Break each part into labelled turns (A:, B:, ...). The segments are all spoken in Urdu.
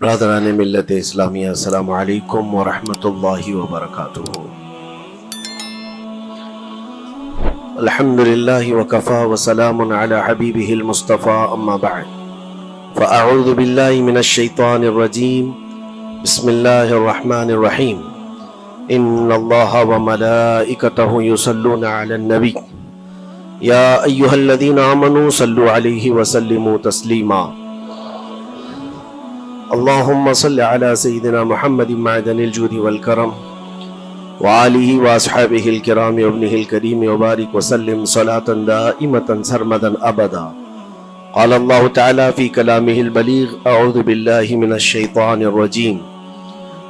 A: برادران ملت اسلامیہ، السلام علیکم ورحمۃ اللہ وبرکاتہ۔ الحمد للہ وکفا وسلام علی حبیبہ المصطفى، اما بعد فاعوذ باللہ من الشیطان الرجیم، بسم اللہ الرحمن الرحیم۔ ان اللہ وملائکتہ یصلون علی النبی یا ایہا الذین آمنوا صلوا علیہ وسلموا تسلیما۔ اللهم صل على سيدنا محمد معدن الجود والكرم وآله وأصحابه الكرام وابنه الكريم وبارك وسلم صلاة دائمة سرمدا أبدا۔ قال الله تعالى في كلامه البليغ: أعوذ بالله من الشيطان الرجيم،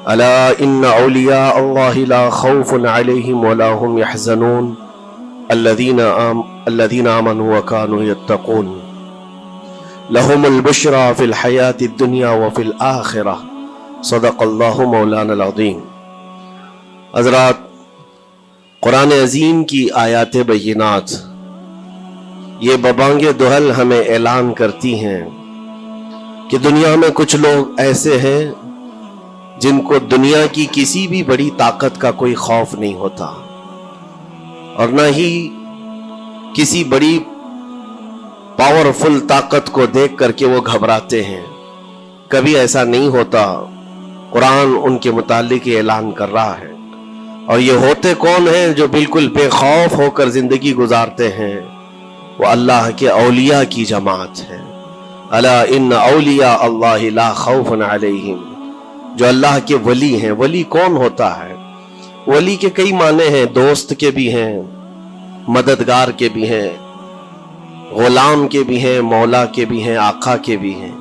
A: ألا إن أولياء الله لا خوف عليهم ولا هم يحزنون الذين آمنوا وكانوا يتقون لهم البشرى في الحياة الدنيا وفي الآخرة۔ صدق اللہ مولانا العظیم۔ حضرات، قرآن عظیم کی آیات بینات یہ ببانگ دہل ہمیں اعلان کرتی ہیں کہ دنیا میں کچھ لوگ ایسے ہیں جن کو دنیا کی کسی بھی بڑی طاقت کا کوئی خوف نہیں ہوتا، اور نہ ہی کسی بڑی پاورفل طاقت کو دیکھ کر کے وہ گھبراتے ہیں۔ کبھی ایسا نہیں ہوتا۔ قرآن ان کے متعلق اعلان کر رہا ہے، اور یہ ہوتے کون ہیں جو بالکل بے خوف ہو کر زندگی گزارتے ہیں؟ وہ اللہ کے اولیاء کی جماعت ہے۔ الا ان اولیاء اللہ لا خوف علیہم، جو اللہ کے ولی ہیں۔ ولی کون ہوتا ہے؟ ولی کے کئی معنی ہیں، دوست کے بھی ہیں، مددگار کے بھی ہیں، غلام کے بھی ہیں، مولا کے بھی ہیں، آقا کے بھی ہیں۔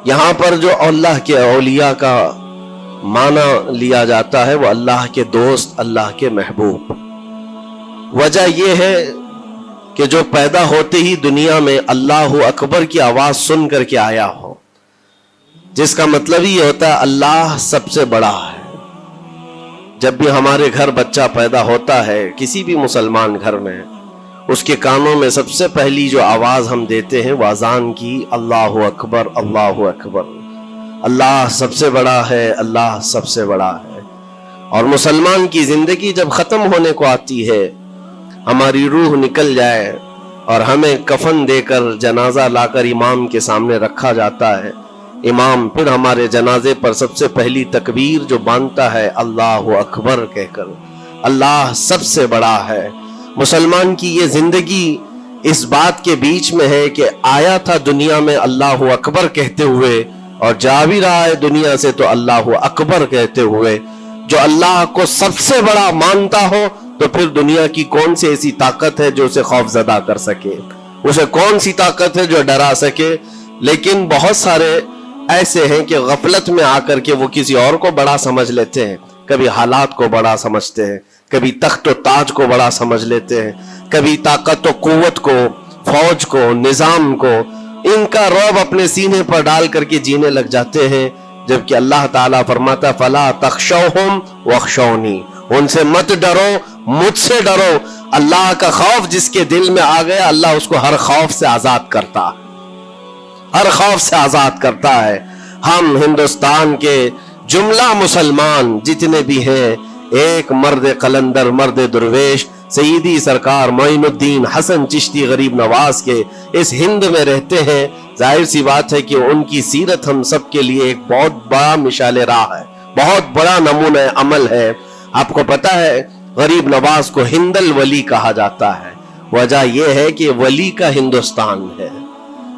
A: یہاں پر جو اللہ کے اولیاء کا معنی لیا جاتا ہے وہ اللہ کے دوست، اللہ کے محبوب۔ وجہ یہ ہے کہ جو پیدا ہوتے ہی دنیا میں اللہ اکبر کی آواز سن کر کے آیا ہو، جس کا مطلب یہ ہوتا ہے اللہ سب سے بڑا ہے۔ جب بھی ہمارے گھر بچہ پیدا ہوتا ہے، کسی بھی مسلمان گھر میں، اس کے کانوں میں سب سے پہلی جو آواز ہم دیتے ہیں وہ اذان کی، اللہ اکبر اللہ اکبر، اللہ سب سے بڑا ہے، اللہ سب سے بڑا ہے۔ اور مسلمان کی زندگی جب ختم ہونے کو آتی ہے، ہماری روح نکل جائے اور ہمیں کفن دے کر جنازہ لا کر امام کے سامنے رکھا جاتا ہے، امام پھر ہمارے جنازے پر سب سے پہلی تکبیر جو باندھتا ہے اللہ اکبر کہہ کر، اللہ سب سے بڑا ہے۔ مسلمان کی یہ زندگی اس بات کے بیچ میں ہے کہ آیا تھا دنیا میں اللہ اکبر کہتے ہوئے، اور جا بھی رہا ہے دنیا سے تو اللہ اکبر کہتے ہوئے۔ جو اللہ کو سب سے بڑا مانتا ہو تو پھر دنیا کی کون سی ایسی طاقت ہے جو اسے خوف زدہ کر سکے؟ اسے کون سی طاقت ہے جو ڈرا سکے؟ لیکن بہت سارے ایسے ہیں کہ غفلت میں آ کر کے وہ کسی اور کو بڑا سمجھ لیتے ہیں۔ کبھی حالات کو بڑا سمجھتے ہیں، کبھی تخت و تاج کو بڑا سمجھ لیتے ہیں، کبھی طاقت و قوت کو، فوج کو، نظام کو، ان کا رعب اپنے سینے پر ڈال کر کے جینے لگ جاتے ہیں، جبکہ اللہ تعالیٰ فرماتا ہے فَلَا تَخْشَوْهُمْ وَاخْشَوْنِي، ان سے مت ڈرو، مجھ سے ڈرو۔ اللہ کا خوف جس کے دل میں آ گیا، اللہ اس کو ہر خوف سے آزاد کرتا ہے، ہر خوف سے آزاد کرتا ہے۔ ہم ہندوستان کے جملہ مسلمان جتنے بھی ہیں، ایک مرد قلندر، مرد درویش، سیدی سرکار معین الدین حسن چشتی غریب نواز کے اس ہند میں رہتے ہیں۔ ظاہر سی بات ہے کہ ان کی سیرت ہم سب کے لیے ایک بہت بڑا مشعل راہ ہے، بہت بڑا نمونہ عمل ہے۔ آپ کو پتا ہے غریب نواز کو ہند الولی کہا جاتا ہے۔ وجہ یہ ہے کہ ولی کا ہندوستان ہے،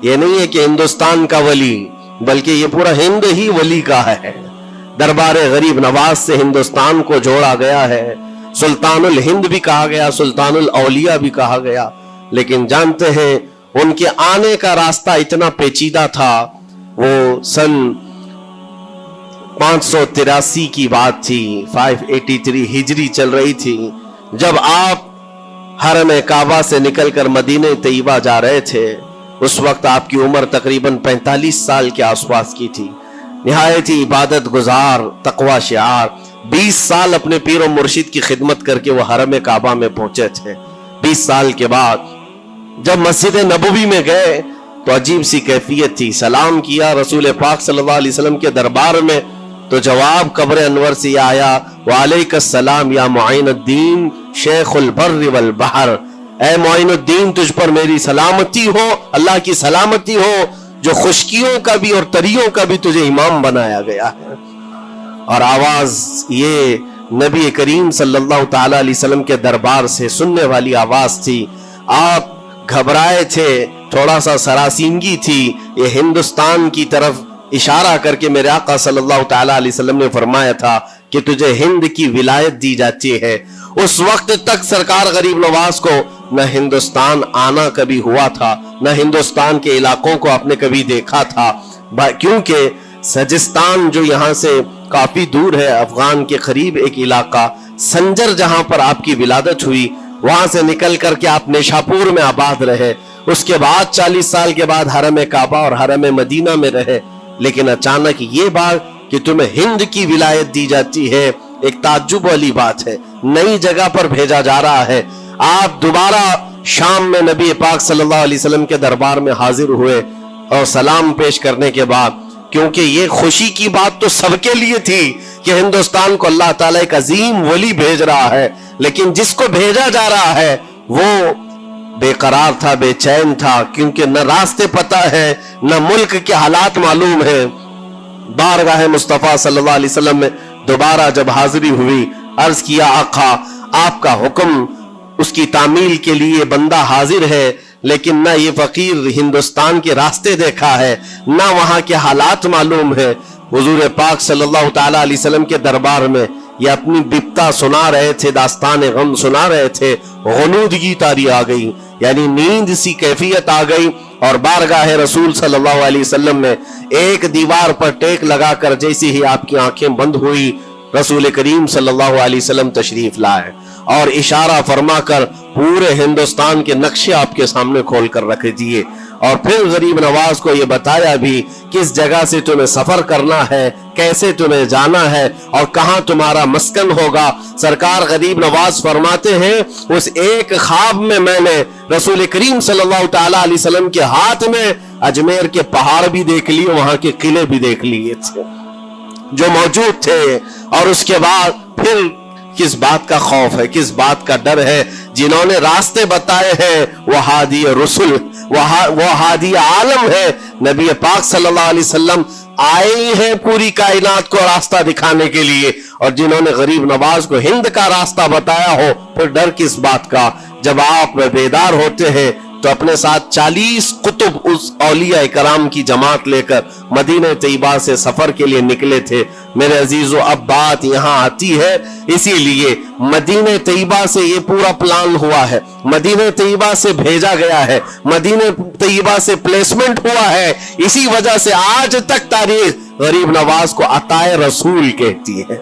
A: یہ نہیں ہے کہ ہندوستان کا ولی، بلکہ یہ پورا ہند ہی ولی کا ہے۔ دربار غریب نواز سے ہندوستان کو جوڑا گیا ہے، سلطان الہند بھی کہا گیا، سلطان الاولیاء بھی کہا گیا۔ لیکن جانتے ہیں ان کے آنے کا راستہ اتنا پیچیدہ تھا۔ وہ سن 583 کی بات تھی، 583 ہجری چل رہی تھی، جب آپ حرم کعبہ سے نکل کر مدینہ طیبہ جا رہے تھے۔ اس وقت آپ کی عمر تقریباً 45 سال کے آس پاس کی تھی۔ نہایت ہی عبادت گزار، تقوی شعار، 20 سال اپنے پیر و مرشد کی خدمت کر کے وہ حرم کعبہ میں پہنچے تھے۔ 20 سال کے بعد جب مسجد نبوی میں گئے، تو عجیب سی کیفیت تھی. سلام کیا رسول پاک صلی اللہ علیہ وسلم کے دربار میں تو جواب قبر انور سے یہ آیا وعلیک السلام یا معین الدین شیخ البر والبحر. اے معین الدین تجھ پر میری سلامتی ہو, اللہ کی سلامتی ہو جو خشکیوں کا بھی اور تریوں کا بھی تجھے امام بنایا گیا ہے. اور آواز یہ نبی کریم صلی اللہ تعالی علیہ وسلم کے دربار سے سننے والی آواز تھی. آپ گھبرائے تھے, تھوڑا سا سراسیمگی تھی. یہ ہندوستان کی طرف اشارہ کر کے میرے آقا صلی اللہ تعالی علیہ وسلم نے فرمایا تھا کہ تجھے ہند کی ولایت دی جاتی ہے. اس وقت تک سرکار غریب نواز کو نہ ہندوستان آنا کبھی ہوا تھا, نہ ہندوستان کے علاقوں کو آپ نے کبھی دیکھا تھا, کیونکہ سجستان جو یہاں سے کافی دور ہے, افغان کے قریب ایک علاقہ سنجر جہاں پر آپ کی ولادت ہوئی, وہاں سے نکل کر کے آپ نیشاپور میں آباد رہے. اس کے بعد 40 سال کے بعد حرم کعبہ اور حرم مدینہ میں رہے. لیکن اچانک یہ بات کہ تمہیں ہند کی ولایت دی جاتی ہے ایک تعجب والی بات ہے, نئی جگہ پر بھیجا جا رہا ہے. آپ دوبارہ شام میں نبی پاک صلی اللہ علیہ وسلم کے دربار میں حاضر ہوئے اور سلام پیش کرنے کے بعد, کیونکہ یہ خوشی کی بات تو سب کے لیے تھی کہ ہندوستان کو اللہ تعالیٰ ایک عظیم ولی بھیج رہا ہے, لیکن جس کو بھیجا جا رہا ہے وہ بے قرار تھا, بے چین تھا, کیونکہ نہ راستے پتہ ہے نہ ملک کے حالات معلوم ہے. بارگاہ مصطفیٰ صلی اللہ علیہ وسلم میں دوبارہ جب حاضری ہوئی, عرض کیا آقا آپ کا حکم, اس کی تعمیل کے لیے بندہ حاضر ہے, لیکن نہ یہ فقیر ہندوستان کے راستے دیکھا ہے نہ وہاں کے حالات معلوم ہے. حضور پاک صلی اللہ تعالی علیہ وسلم کے دربار میں یہ اپنی بپتا سنا رہے تھے, داستان غم سنا رہے تھے. غنودگی طاری آ گئی, یعنی نیند سی کیفیت آ گئی, اور بارگاہ رسول صلی اللہ علیہ وسلم میں ایک دیوار پر ٹیک لگا کر جیسی ہی آپ کی آنکھیں بند ہوئی, رسول کریم صلی اللہ علیہ وسلم تشریف لائے اور اشارہ فرما کر پورے ہندوستان کے نقشے آپ کے سامنے کھول کر رکھ دیے, اور پھر غریب نواز کو یہ بتایا بھی کس جگہ سے تمہیں سفر کرنا ہے, کیسے تمہیں جانا ہے اور کہاں تمہارا مسکن ہوگا. سرکار غریب نواز فرماتے ہیں اس ایک خواب میں میں نے رسول کریم صلی اللہ تعالی علیہ وسلم کے ہاتھ میں اجمیر کے پہاڑ بھی دیکھ لیے, وہاں کے قلعے بھی دیکھ لیے تھے جو موجود تھے. اور اس کے بعد پھر کس بات کا خوف ہے, کس بات کا ڈر ہے, جنہوں نے راستے بتائے ہیں وہ ہادی رسول, وہ ہادی عالم ہے. نبی پاک صلی اللہ علیہ وسلم آئے ہیں پوری کائنات کو راستہ دکھانے کے لیے, اور جنہوں نے غریب نواز کو ہند کا راستہ بتایا ہو پھر ڈر کس بات کا. جب آپ بیدار ہوتے ہیں تو اپنے ساتھ 40 قطب اس اولیاء کرام کی جماعت لے کر مدینہ طیبہ سے سفر کے لیے نکلے تھے. میرے عزیزو اب بات یہاں آتی ہے, اسی لیے مدینہ طیبہ سے یہ پورا پلان ہوا ہے, مدینہ طیبہ سے بھیجا گیا ہے, مدینہ طیبہ سے پلیسمنٹ ہوا ہے. اسی وجہ سے آج تک تاریخ غریب نواز کو عطائے رسول کہتی ہے.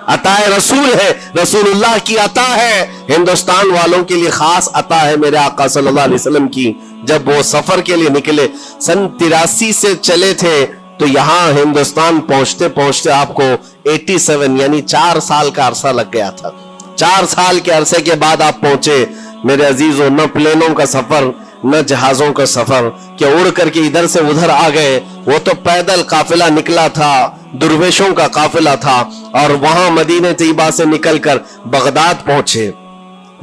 A: عطائے رسول ہے, رسول اللہ کی عطا ہے, ہندوستان والوں کے لیے خاص عطا ہے میرے آقا صلی اللہ علیہ وسلم کی. جب وہ سفر کے لیے نکلے سن 83 سے چلے تھے تو یہاں ہندوستان پہنچتے پہنچتے آپ کو 87 یعنی 4 سال کا عرصہ لگ گیا تھا. 4 سال کے عرصے کے بعد آپ پہنچے میرے عزیزوں. نہ پلینوں کا سفر نہ جہازوں کا سفر کہ اڑ کر کے ادھر سے ادھر آ گئے, وہ تو پیدل قافلہ نکلا تھا, درویشوں کا قافلہ تھا, اور وہاں مدینہ طیبہ سے نکل کر بغداد پہنچے.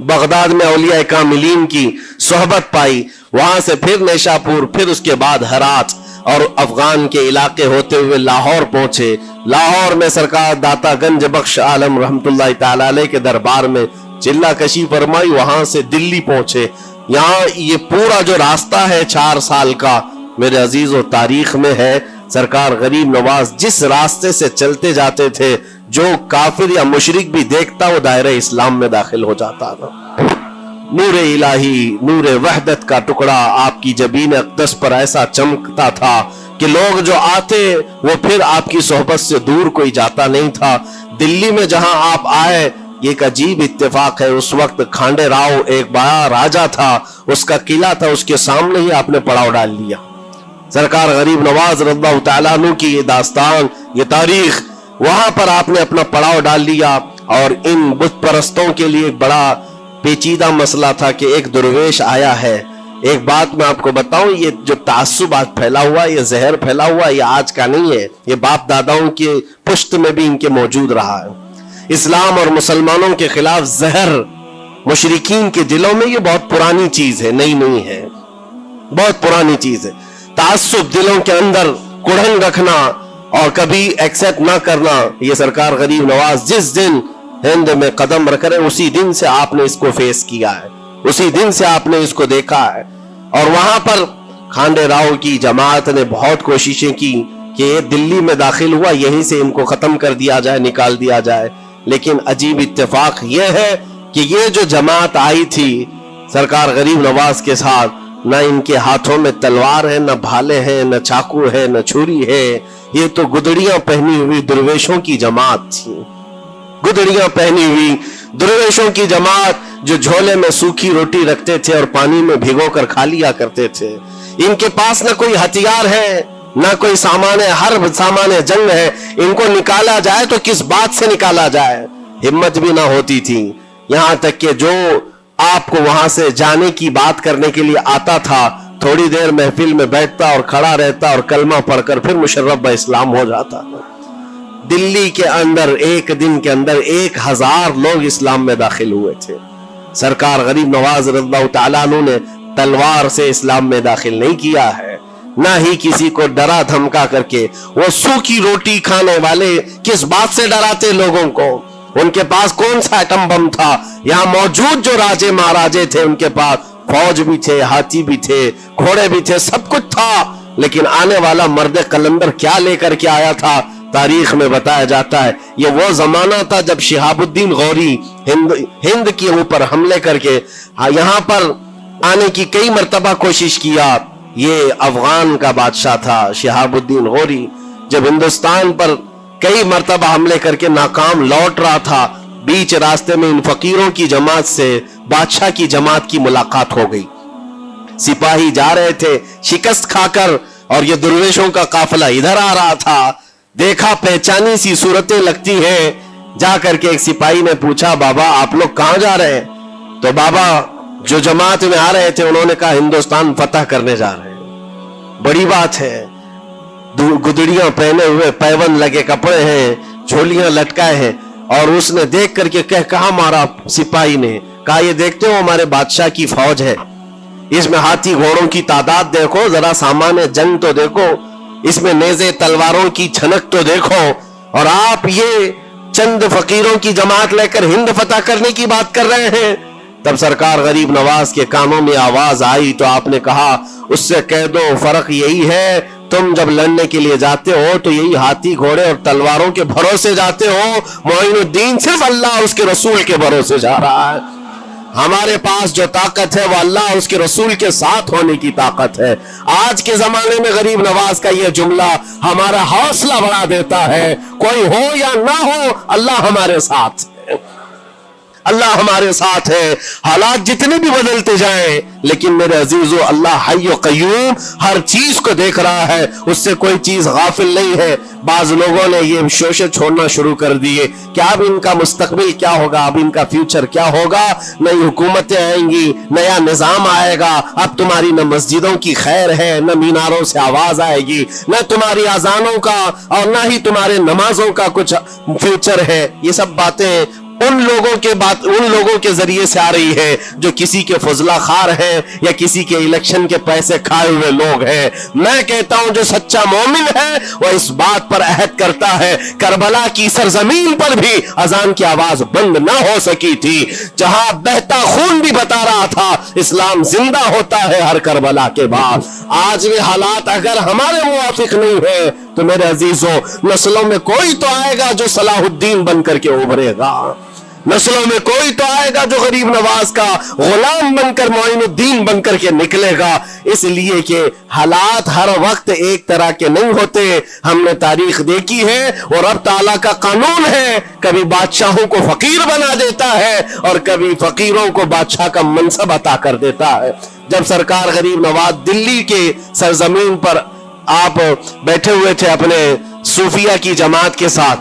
A: بغداد میں اولیاء کاملین کی صحبت پائی, وہاں سے پھر نیشاپور, پھر اس کے بعد ہرات, اور افغان کے علاقے ہوتے ہوئے لاہور پہنچے. لاہور میں سرکار داتا گنج بخش عالم رحمت اللہ تعالی علیہ کے دربار میں چلہ کشی فرمائی, وہاں سے دلی پہنچے. یہاں یہ پورا جو راستہ ہے 4 سال کا میرے عزیز و تاریخ میں ہے. سرکار غریب نواز جس راستے سے چلتے جاتے تھے جو کافر یا مشرک بھی دیکھتا وہ دائرہ اسلام میں داخل ہو جاتا تھا. نور الہی, نور وحدت کا ٹکڑا آپ کی جبین اقدس پر ایسا چمکتا تھا کہ لوگ جو آتے وہ پھر آپ کی صحبت سے دور کوئی جاتا نہیں تھا. دلی میں جہاں آپ آئے یہ ایک عجیب اتفاق ہے, اس وقت کھانڈے راؤ ایک بڑا راجہ تھا, اس کا قلعہ تھا, اس کے سامنے ہی آپ نے پڑاؤ ڈال لیا. سرکار غریب نواز رضی اللہ تعالیٰ عنہ کی یہ داستان, یہ تاریخ, وہاں پر آپ نے اپنا پڑاؤ ڈال لیا. اور ان بت پرستوں کے لیے ایک بڑا پیچیدہ مسئلہ تھا کہ ایک درویش آیا ہے, ایک بات میں آپ کو بتاؤں، یہ جو تعصب آج پھیلا ہوا، یہ زہر پھیلا ہوا، یہ آج کا نہیں ہے، یہ باپ داداؤں کے پشت میں بھی ان کے موجود رہا ہے۔ اسلام اور مسلمانوں کے خلاف زہر مشرکین کے دلوں میں یہ بہت پرانی چیز ہے، نئی نہیں ہے، بہت پرانی چیز ہے۔ تعصب دلوں کے اندر کڑھن رکھنا اور کبھی ایکسپٹ نہ کرنا، یہ سرکار غریب نواز جس دن ہند میں قدم رکھ رہے اسی دن سے آپ نے اس کو فیس کیا ہے، اسی دن سے آپ نے اس کو دیکھا ہے۔ اور وہاں پر کھانڈے راؤ کی جماعت نے بہت کوششیں کی کہ یہ دلی میں داخل ہوا، یہیں سے ان کو ختم کر دیا جائے، نکال دیا جائے، لیکن عجیب اتفاق یہ ہے کہ یہ جو جماعت آئی تھی سرکار غریب نواز کے ساتھ، نہ ان کے ہاتھوں میں تلوار ہے، نہ بھالے ہیں، نہ چاقو ہے، نہ چھری ہے، یہ تو گدڑیاں پہنی ہوئی درویشوں کی جماعت تھی، گدڑیاں پہنی ہوئی درویشوں کی جماعت جو جھولے میں سوکھی روٹی رکھتے تھے اور پانی میں بھگو کر کھا لیا کرتے تھے۔ ان کے پاس نہ کوئی ہتھیار ہے، نہ کوئی سامان ہے، ہر سامان جنگ ہے، ان کو نکالا جائے تو کس بات سے نکالا جائے، ہمت بھی نہ ہوتی تھی۔ یہاں تک کہ جو آپ کو وہاں سے جانے کی بات کرنے کے لیے آتا تھا، تھوڑی دیر محفل میں بیٹھتا اور کھڑا رہتا اور کلمہ پڑھ کر پھر مشرف اسلام ہو جاتا۔ دلی کے اندر ایک دن کے اندر 1000 لوگ اسلام میں داخل ہوئے تھے۔ سرکار غریب نواز رضی اللہ تعالیٰ عنہ نے تلوار سے اسلام میں داخل نہیں کیا ہے، نہ ہی کسی کو ڈرا دھمکا کر کے۔ وہ سوکھی روٹی کھانے والے کس بات سے ڈراتے لوگوں کو؟ ان کے پاس کون سا ایٹم بم تھا؟ یہاں موجود جو راجے مہاراجے تھے ان کے پاس فوج بھی تھے، ہاتھی بھی تھے، گھوڑے بھی تھے، سب کچھ تھا، لیکن آنے والا مرد قلندر کیا لے کر کے آیا تھا؟ تاریخ میں بتایا جاتا ہے یہ وہ زمانہ تھا جب شہاب الدین غوری ہند کے اوپر حملے کر کے یہاں پر آنے کی کئی مرتبہ کوشش کیا۔ یہ افغان کا بادشاہ تھا شہاب الدین غوری، جب ہندوستان پر کئی مرتبہ حملے کر کے ناکام لوٹ رہا تھا، بیچ راستے میں ان فقیروں کی جماعت سے بادشاہ کی جماعت کی ملاقات ہو گئی۔ سپاہی جا رہے تھے شکست کھا کر اور یہ درویشوں کا قافلہ ادھر آ رہا تھا، دیکھا پہچانی سی صورتیں لگتی ہیں، جا کر کے ایک سپاہی نے پوچھا بابا آپ لوگ کہاں جا رہے ہیں؟ تو بابا جو جماعت میں آ رہے تھے انہوں نے کہا ہندوستان فتح کرنے جا رہے ہیں۔ بڑی بات ہے، گدڑیاں پہنے ہوئے، پیون لگے کپڑے ہیں، جھولیاں لٹکائے ہیں، اور اس نے دیکھ کر کے کہا مارا سپاہی نے کہا یہ دیکھتے ہو ہمارے بادشاہ کی فوج ہے، اس میں ہاتھی گھوڑوں کی تعداد دیکھو، ذرا سامان جنگ تو دیکھو، اس میں نیزے تلواروں کی چھنک تو دیکھو، اور آپ یہ چند فقیروں کی جماعت لے کر ہند فتح کرنے کی بات کر رہے ہیں۔ تب سرکار غریب نواز کے کانوں میں آواز آئی تو آپ نے کہا اس سے کہہ دو فرق یہی ہے، تم جب لڑنے کے لیے جاتے ہو تو یہی ہاتھی گھوڑے اور تلواروں کے بھروسے جاتے ہو، معین الدین صرف اللہ اور اس کے رسول کے بھروسے جا رہا ہے۔ ہمارے پاس جو طاقت ہے وہ اللہ اور اس کے رسول کے ساتھ ہونے کی طاقت ہے۔ آج کے زمانے میں غریب نواز کا یہ جملہ ہمارا حوصلہ بڑھا دیتا ہے، کوئی ہو یا نہ ہو اللہ ہمارے ساتھ ہے، اللہ ہمارے ساتھ ہے، حالات جتنے بھی بدلتے جائیں، لیکن میرے عزیزو اللہ حی و قیوم ہر چیز کو دیکھ رہا ہے، اس سے کوئی چیز غافل نہیں ہے۔ بعض لوگوں نے یہ شوشے چھوڑنا شروع کر دیے کہ اب ان کا مستقبل کیا ہوگا، اب ان کا فیوچر کیا ہوگا، نئی حکومتیں آئیں گی، نیا نظام آئے گا، اب تمہاری نہ مسجدوں کی خیر ہے، نہ میناروں سے آواز آئے گی، نہ تمہاری اذانوں کا اور نہ ہی تمہارے نمازوں کا کچھ فیوچر ہے۔ یہ سب باتیں ان لوگوں کے ذریعے سے آ رہی ہے جو کسی کے فضلہ خار ہیں یا کسی کے الیکشن کے پیسے کھائے ہوئے لوگ ہیں۔ میں کہتا ہوں جو سچا مومن ہے وہ اس بات پر عہد کرتا ہے کربلا کی سرزمین پر بھی اذان کی آواز بند نہ ہو سکی تھی، جہاں بہتا خون بھی بتا رہا تھا اسلام زندہ ہوتا ہے ہر کربلا کے بعد۔ آج بھی حالات اگر ہمارے موافق نہیں ہے تو میرے عزیزوں نسلوں میں کوئی تو آئے گا جو صلاح الدین بن کر کے ابھرے گا، نسلوں میں کوئی تو آئے گا جو غریب نواز کا غلام بن کر معین الدین بن کر کے نکلے گا۔ اس لیے کہ حالات ہر وقت ایک طرح کے نہیں ہوتے، ہم نے تاریخ دیکھی ہے اور رب تعالیٰ کا قانون ہے، کبھی بادشاہوں کو فقیر بنا دیتا ہے اور کبھی فقیروں کو بادشاہ کا منصب عطا کر دیتا ہے۔ جب سرکار غریب نواز دلی کے سرزمین پر آپ بیٹھے ہوئے تھے اپنے صوفیہ کی جماعت کے ساتھ،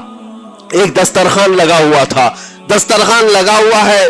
A: ایک دسترخوان لگا ہوا تھا، دسترخوان لگا ہوا ہے،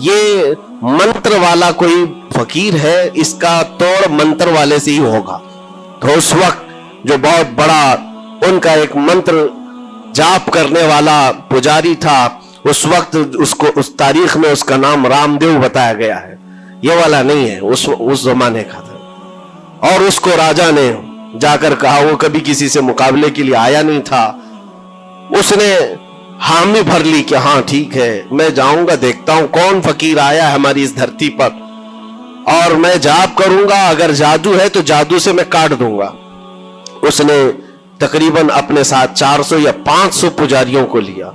A: یہ منتر والا کوئی فقیر ہے، اس کا توڑ منتر والے سے ہی ہوگا۔ تو اس وقت جو بہت بڑا ان کا ایک منتر جاپ کرنے والا پجاری تھا، اس وقت اس تاریخ میں اس کا نام رام دیو بتایا گیا ہے، یہ والا نہیں ہے، اس زمانے کا تھا۔ اور اس کو راجا نے جا کر کہا، وہ کبھی کسی سے مقابلے کے لیے آیا نہیں تھا، اس نے حامی بھر لی کہ ہاں ٹھیک ہے، میں جاؤں گا، دیکھتا ہوں کون فقیر آیا ہے ہماری اس دھرتی پر، اور میں جاپ کروں گا، اگر جادو ہے تو جادو سے میں کاٹ دوں گا۔ اس نے تقریباً اپنے ساتھ 400 یا 500 پجاریوں کو لیا،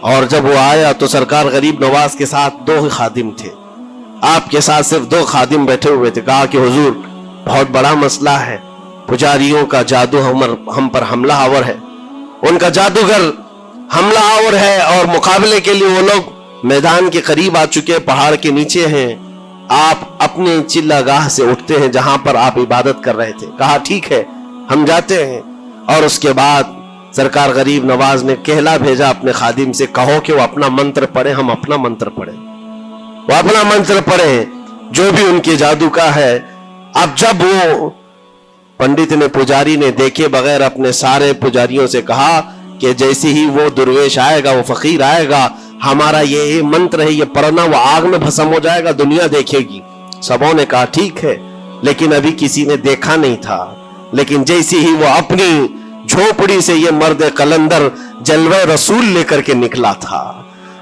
A: اور جب وہ آیا تو سرکار غریب نواز کے ساتھ 2 خادم تھے، آپ کے ساتھ صرف 2 خادم بیٹھے ہوئے تھے۔ کہا کہ حضور بہت بڑا مسئلہ ہے، پجاریوں کا جادو ہم پر حملہ آور ہے، ان کا جادوگر حملہ آور ہے، اور مقابلے کے لیے وہ لوگ میدان کے قریب آ چکے، پہاڑ کے نیچے ہیں، آپ اپنے چلہ گاہ سے اٹھتے ہیں جہاں پر آپ عبادت کر رہے تھے۔ کہا ٹھیک ہے ہم جاتے ہیں۔ اور اس کے بعد سرکار غریب نواز نے کہلا بھیجا اپنے خادم سے، کہو کہ وہ اپنا منتر پڑھے، ہم اپنا منتر پڑھیں، وہ اپنا منتر پڑھیں جو بھی ان کے جادو کا ہے۔ اب جب وہ پنڈت نے، پجاری نے دیکھے بغیر اپنے سارے پجاریوں سے کہا کہ جیسے ہی وہ درویش آئے گا، وہ فقیر آئے گا، ہمارا یہ منتر ہے، یہ پڑھنا، وہ آگ میں بھسم ہو جائے گا، دنیا دیکھے گی۔ سبوں نے کہا ٹھیک ہے، لیکن ابھی کسی نے دیکھا نہیں تھا۔ لیکن جیسے ہی وہ اپنی جھوپڑی سے یہ مرد قلندر جلوہ رسول لے کر کے نکلا تھا،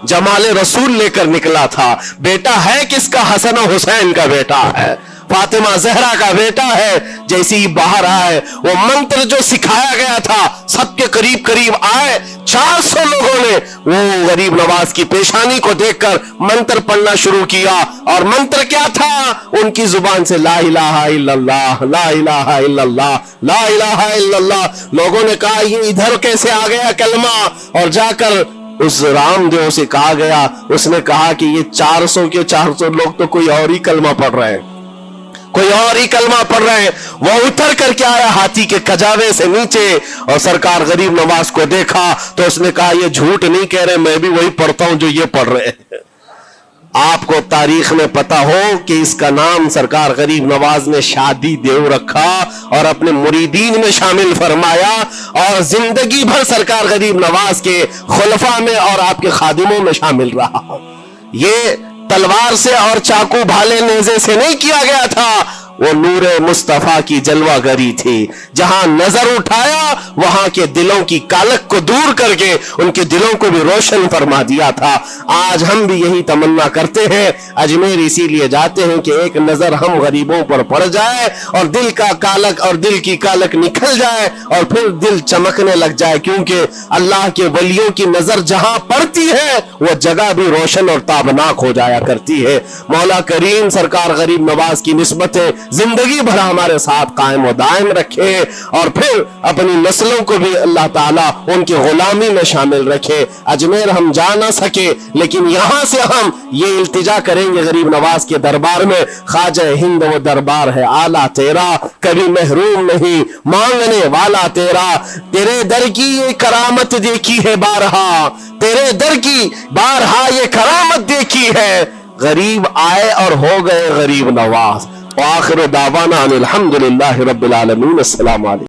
A: جمال رسول لے کر نکلا تھا، بیٹا ہے کس کا؟ حسن و حسین کا بیٹا ہے، فاطمہ زہرا کا بیٹا ہے۔ جیسے ہی باہر آئے، وہ منتر جو سکھایا گیا تھا سب کے قریب قریب آئے، 400 لوگوں نے وہ غریب نواز کی پیشانی کو دیکھ کر منتر پڑھنا شروع کیا۔ اور منتر کیا تھا؟ ان کی زبان سے لا الہ الا اللہ، لا الہ الا اللہ، لا الہ الا اللہ۔ لوگوں نے کہا یہ ادھر کیسے آ گیا کلمہ؟ اور جا کر اس رام دیو سے کہا گیا، اس نے کہا کہ یہ 400 کے 400 لوگ تو کوئی اور ہی کلمہ پڑھ رہے ہیں، کوئی اور ہی کلمہ پڑھ رہے ہیں۔ وہ اتر کر کے آیا ہاتھی کے کجاوے سے نیچے، اور سرکار غریب نواز کو دیکھا تو اس نے کہا یہ جھوٹ نہیں کہہ رہے، میں بھی وہی پڑھتا ہوں جو یہ پڑھ رہے ہیں۔ آپ کو تاریخ میں پتا ہو کہ اس کا نام سرکار غریب نواز نے شادی دیو رکھا اور اپنے مریدین میں شامل فرمایا، اور زندگی بھر سرکار غریب نواز کے خلفاء میں اور آپ کے خادموں میں شامل رہا۔ یہ تلوار سے اور چاقو بھالے نیزے سے نہیں کیا گیا تھا، وہ نور مصطفیٰ کی جلوہ گری تھی۔ جہاں نظر اٹھایا وہاں کے دلوں کی کالک کو دور کر کے ان کے دلوں کو بھی روشن فرما دیا تھا۔ آج ہم بھی یہی تمنا کرتے ہیں، اجمیر اسی لیے جاتے ہیں کہ ایک نظر ہم غریبوں پر پڑ جائے اور دل کا کالک اور دل کی کالک نکل جائے اور پھر دل چمکنے لگ جائے، کیونکہ اللہ کے ولیوں کی نظر جہاں پڑتی ہے وہ جگہ بھی روشن اور تابناک ہو جایا کرتی ہے۔ مولا کریم سرکار غریب نواز کی نسبتیں زندگی بھر ہمارے ساتھ قائم و دائم رکھے، اور پھر اپنی نسلوں کو بھی اللہ تعالیٰ ان کی غلامی میں شامل رکھے۔ اجمیر ہم جا نہ سکے، لیکن یہاں سے ہم یہ التجا کریں گے غریب نواز کے دربار میں، خواجہ ہند وہ دربار ہے آلہ تیرا، کبھی محروم نہیں مانگنے والا تیرا، تیرے در کی یہ کرامت دیکھی ہے بارہا، تیرے در کی بارہا یہ کرامت دیکھی ہے، غریب آئے اور ہو گئے غریب نواز۔ وآخر دعوانا ان الحمدللہ رب العالمین۔ السلام علیکم۔